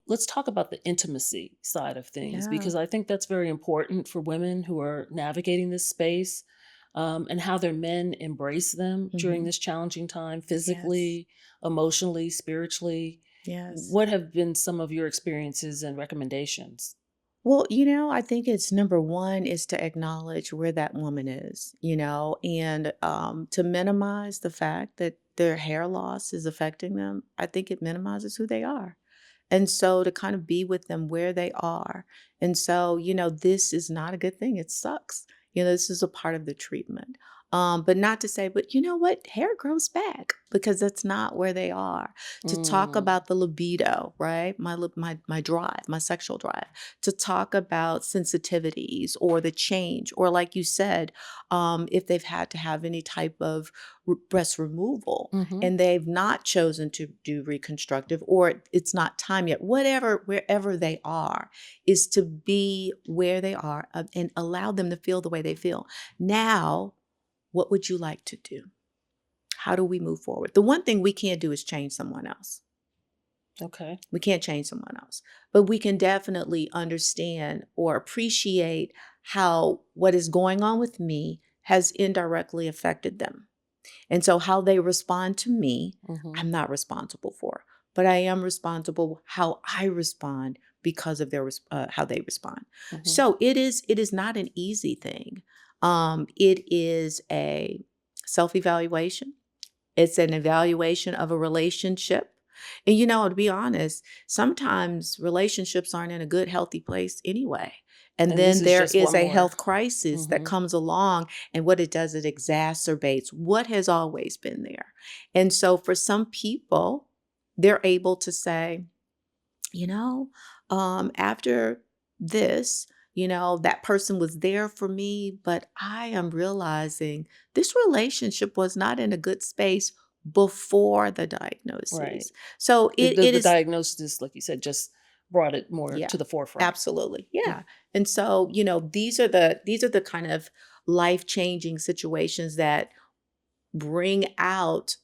let's talk about the intimacy side of things, Yeah. because I think that's very important for women who are navigating this space, and how their men embrace them during Hmm. this challenging time, Yes. physically, emotionally, spiritually. Yes. What have been some of your experiences and recommendations? Well, I think it's number one is to acknowledge where that woman is, and to minimize the fact that their hair loss is affecting them. I think it minimizes who they are. And so to kind of be with them where they are. And so, this is not a good thing. It sucks. This is a part of the treatment. But not to say, but you know what? Hair grows back because that's not where they are. To talk Mm, about the libido, right? My drive, my sexual drive. To talk about sensitivities or the change, or like you said, if they've had to have any type of breast removal, mhm. and they've not chosen to do reconstructive, or it's not time yet, whatever, wherever they are, is to be where they are, and allow them to feel the way they feel. Now, what would you like to do? How do we move forward? The one thing we can't do is change someone else. Okay. We can't change someone else, but we can definitely understand or appreciate how what is going on with me has indirectly affected them. And so how they respond to me, Mhm. I'm not responsible for, but I am responsible how I respond because of how they respond. Mhm. So it is not an easy thing. It is a self-evaluation. It's an evaluation of a relationship. And to be honest, sometimes relationships aren't in a good, healthy place anyway. And And this then is there just is one a more. health crisis that Mhm. comes along. And what it does, it exacerbates what has always been there. And so for some people, they're able to say, you know, after this, that person was there for me, but I am realizing this relationship was not in a good space before the Right. diagnosis. So The, it, the it the is, diagnosis, like you said, just brought it more yeah, to the forefront. absolutely. Mm. Yeah. And so, these are the kind of life-changing situations that bring out,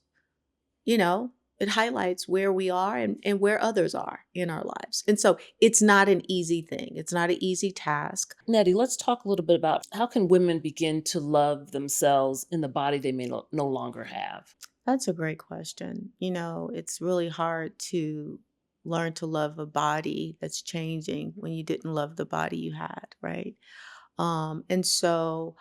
you know, it highlights where we are and where others are in our lives. And so it's not an easy thing. It's not an easy task. Nettie, let's talk a little bit about how can women begin to love themselves in the body they may no longer have. That's a great question. It's really hard to learn to love a body that's changing when you didn't love the body you had, right? And so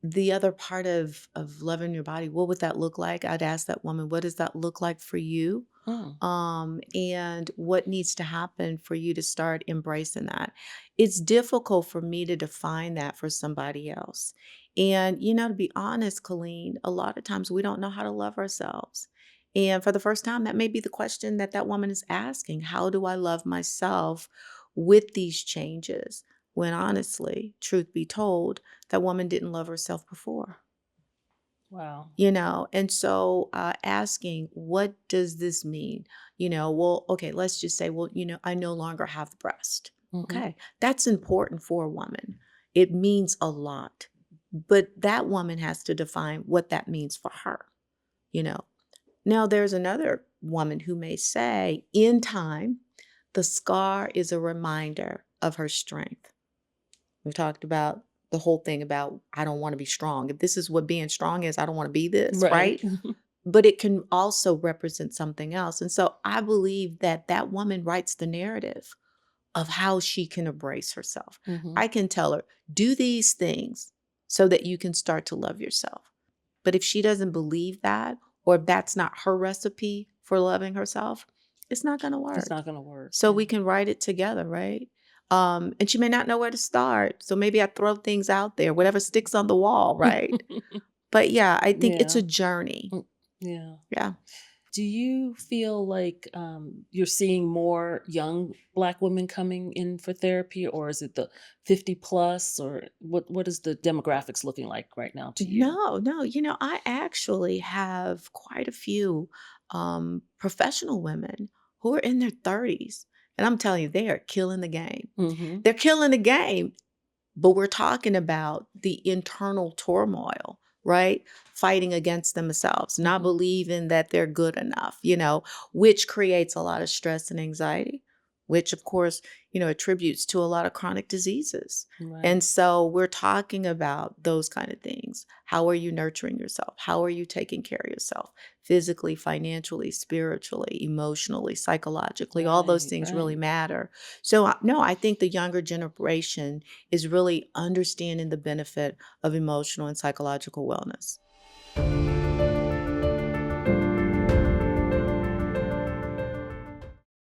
the other part of loving your body, what would that look like? I'd ask that woman, what does that look like for you? Mm. And what needs to happen for you to start embracing that? It's difficult for me to define that for somebody else. And, to be honest, Colleen, a lot of times we don't know how to love ourselves. And for the first time, that may be the question that that woman is asking. How do I love myself with these changes? When honestly, truth be told, that woman didn't love herself before. Wow. And so asking, what does this mean? Well, okay, let's just say, well, I no longer have the breast. Hmm. Okay, that's important for a woman. It means a lot, but that woman has to define what that means for her. you know Now there's another woman who may say, in time, the scar is a reminder of her strength. We've talked about the whole thing about, I don't want to be strong. If this is what being strong is, I don't want to be this, Right. right? But it can also represent something else. And so I believe that that woman writes the narrative of how she can embrace herself. Hmm. I can tell her, do these things so that you can start to love yourself. But if she doesn't believe that, or if that's not her recipe for loving herself, it's not going to It's work. not going to work. So Yeah. we can write it together, right? And she may not know where to start. So maybe I throw things out there, whatever sticks on the wall, right? But yeah, I think it's Yeah. a journey. Mm. Yeah. Yeah. Do you feel like you're seeing more young Black women coming in for therapy, or is it the 50 plus, or what is the demographics looking like right now to you? No, no. I actually have quite a few professional women who are in their 30s. And I'm telling you, they are killing the game. Hmm. They're killing the game. But we're talking about the internal turmoil, right? Fighting against themselves, not Hmm. believing that they're good enough, which creates a lot of stress and anxiety. which of course, attributes to a lot of chronic diseases. Right. And so we're talking about those kind of things. How are you nurturing yourself? How are you taking care of yourself? Physically, financially, spiritually, emotionally, psychologically, all those Right. things really Right. matter. So, no, I think the younger generation is really understanding the benefit of emotional and psychological wellness.